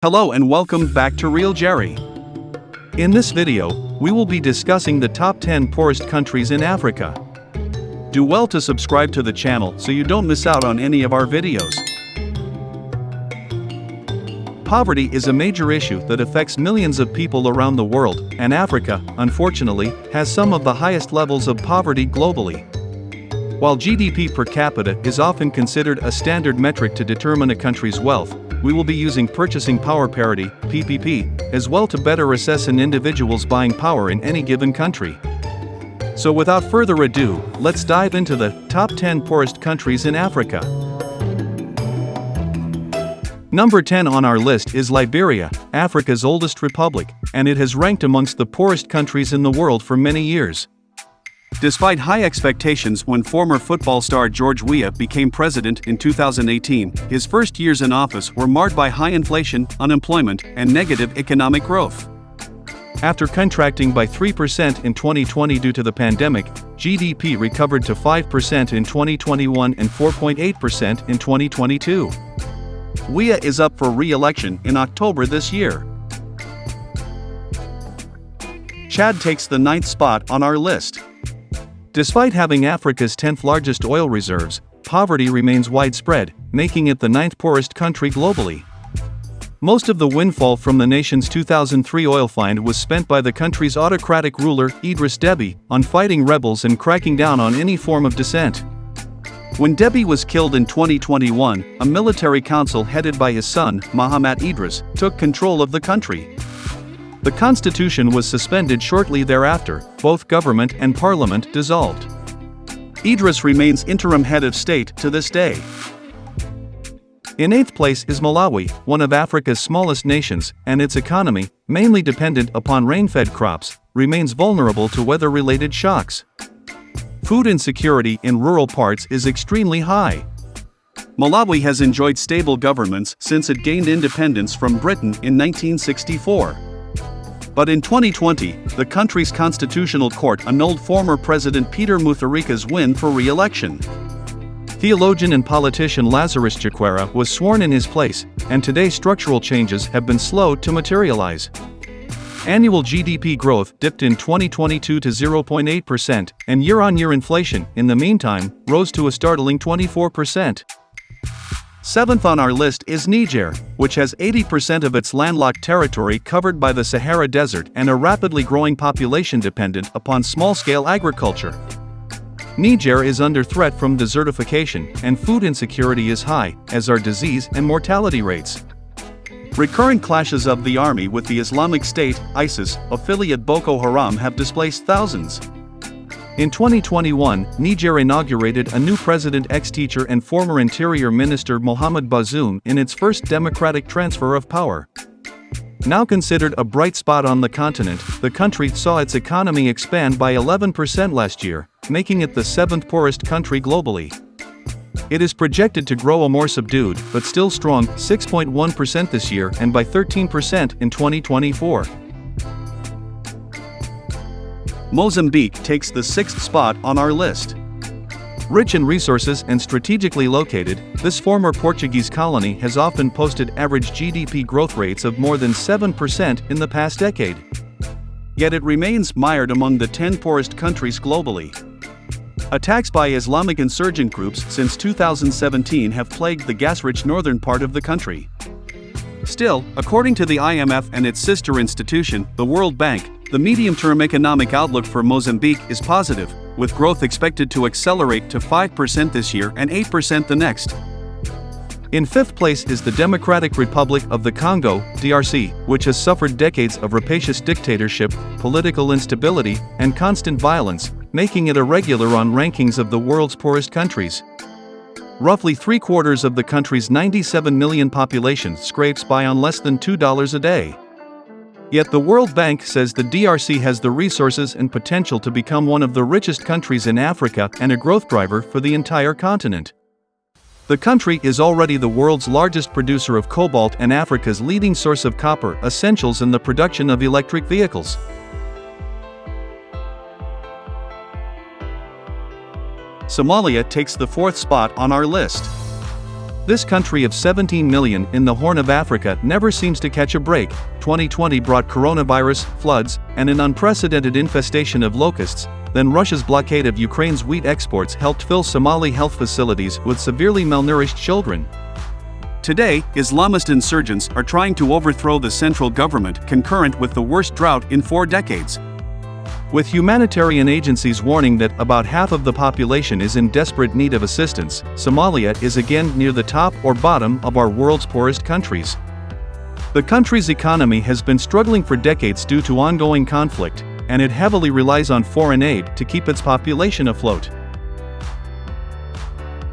Hello and welcome back to Real JeRi. In this video, we will be discussing the top 10 poorest countries in Africa. Do well to subscribe to the channel so you don't miss out on any of our videos. Poverty is a major issue that affects millions of people around the world, and Africa, unfortunately, has some of the highest levels of poverty globally. While GDP per capita is often considered a standard metric to determine a country's wealth, we will be using purchasing power parity, PPP, as well to better assess an individual's buying power in any given country. So without further ado, let's dive into the top 10 poorest countries in Africa. Number 10 on our list is Liberia, Africa's oldest republic, and it has ranked amongst the poorest countries in the world for many years. Despite high expectations when former football star George Weah became president in 2018, his first years in office were marred by high inflation, unemployment, and negative economic growth. After contracting by 3% in 2020 due to the pandemic, GDP recovered to 5% in 2021 and 4.8% in 2022. Weah is up for re-election in October this year. Chad takes the 9th spot on our list. Despite having Africa's 10th largest oil reserves, poverty remains widespread, making it the 9th poorest country globally. Most of the windfall from the nation's 2003 oil find was spent by the country's autocratic ruler, Idris Deby, on fighting rebels and cracking down on any form of dissent. When Deby was killed in 2021, a military council headed by his son, Mahamat Idris, took control of the country. The constitution was suspended shortly thereafter, both government and parliament dissolved. Idris remains interim head of state to this day. In 8th place is Malawi, one of Africa's smallest nations, and its economy, mainly dependent upon rain-fed crops, remains vulnerable to weather-related shocks. Food insecurity in rural parts is extremely high. Malawi has enjoyed stable governments since it gained independence from Britain in 1964. But in 2020, the country's constitutional court annulled former President Peter Mutharika's win for re-election. Theologian and politician Lazarus Chakwera was sworn in his place, and today structural changes have been slow to materialize. Annual GDP growth dipped in 2022 to 0.8%, and year-on-year inflation, in the meantime, rose to a startling 24%. 7th on our list is Niger, which has 80% of its landlocked territory covered by the Sahara Desert and a rapidly growing population dependent upon small-scale agriculture. Niger is under threat from desertification, and food insecurity is high, as are disease and mortality rates. Recurrent clashes of the army with the Islamic State, ISIS, affiliate Boko Haram have displaced thousands. In 2021, Niger inaugurated a new president, ex-teacher and former interior minister Mohamed Bazoum in its first democratic transfer of power. Now considered a bright spot on the continent, the country saw its economy expand by 11% last year, making it the 7th poorest country globally. It is projected to grow a more subdued, but still strong, 6.1% this year and by 13% in 2024. Mozambique takes the 6th spot on our list. Rich in resources and strategically located, this former Portuguese colony has often posted average GDP growth rates of more than 7% in the past decade. Yet it remains mired among the 10 poorest countries globally. Attacks by Islamic insurgent groups since 2017 have plagued the gas-rich northern part of the country. Still, according to the IMF and its sister institution, the World Bank, the medium-term economic outlook for Mozambique is positive, with growth expected to accelerate to 5% this year and 8% the next. In 5th place is the Democratic Republic of the Congo, DRC, which has suffered decades of rapacious dictatorship, political instability, and constant violence, making it a regular on rankings of the world's poorest countries. Roughly 3/4 of the country's 97 million population scrapes by on less than $2 a day. Yet the World Bank says the DRC has the resources and potential to become one of the richest countries in Africa and a growth driver for the entire continent. The country is already the world's largest producer of cobalt and Africa's leading source of copper, essentials in the production of electric vehicles. Somalia takes the 4th spot on our list. This country of 17 million in the Horn of Africa never seems to catch a break. 2020 brought coronavirus, floods, and an unprecedented infestation of locusts. Then Russia's blockade of Ukraine's wheat exports helped fill Somali health facilities with severely malnourished children. Today, Islamist insurgents are trying to overthrow the central government concurrent with the worst drought in 4 decades. With humanitarian agencies warning that about half of the population is in desperate need of assistance, Somalia is again near the top or bottom of our world's poorest countries. The country's economy has been struggling for decades due to ongoing conflict, and it heavily relies on foreign aid to keep its population afloat.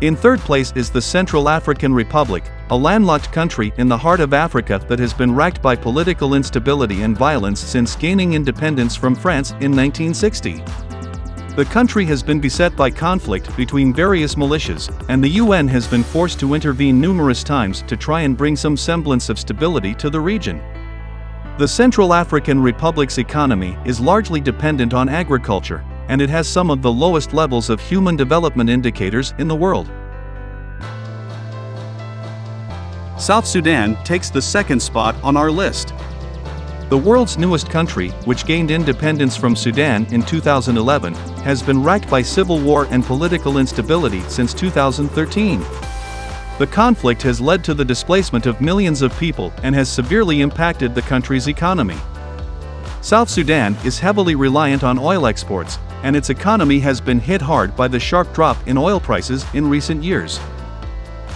In third place is the Central African Republic, a landlocked country in the heart of Africa that has been racked by political instability and violence since gaining independence from France in 1960. The country has been beset by conflict between various militias, and the UN has been forced to intervene numerous times to try and bring some semblance of stability to the region. The Central African Republic's economy is largely dependent on agriculture, and it has some of the lowest levels of human development indicators in the world. South Sudan takes the second spot on our list. The world's newest country, which gained independence from Sudan in 2011, has been racked by civil war and political instability since 2013. The conflict has led to the displacement of millions of people and has severely impacted the country's economy. South Sudan is heavily reliant on oil exports, and its economy has been hit hard by the sharp drop in oil prices in recent years.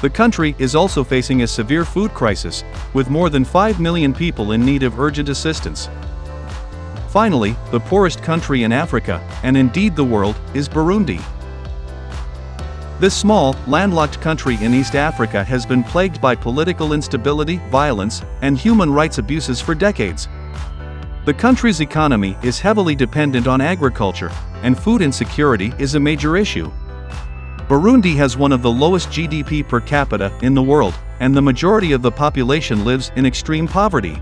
The country is also facing a severe food crisis, with more than 5 million people in need of urgent assistance. Finally, the poorest country in Africa, and indeed the world, is Burundi. This small, landlocked country in East Africa has been plagued by political instability, violence, and human rights abuses for decades. The country's economy is heavily dependent on agriculture, and food insecurity is a major issue. Burundi has one of the lowest GDP per capita in the world, and the majority of the population lives in extreme poverty.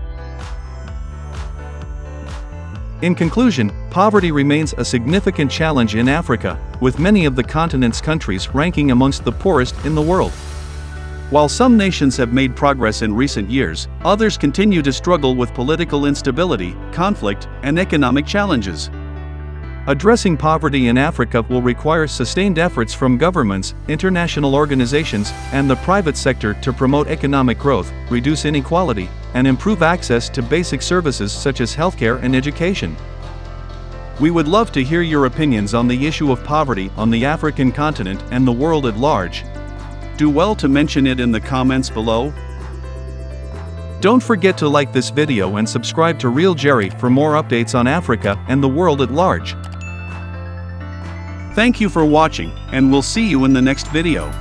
In conclusion, poverty remains a significant challenge in Africa, with many of the continent's countries ranking amongst the poorest in the world. While some nations have made progress in recent years, others continue to struggle with political instability, conflict, and economic challenges. Addressing poverty in Africa will require sustained efforts from governments, international organizations, and the private sector to promote economic growth, reduce inequality, and improve access to basic services such as healthcare and education. We would love to hear your opinions on the issue of poverty on the African continent and the world at large. Do well to mention it in the comments below. Don't forget to like this video and subscribe to Real JeRi for more updates on Africa and the world at large. Thank you for watching, and we'll see you in the next video.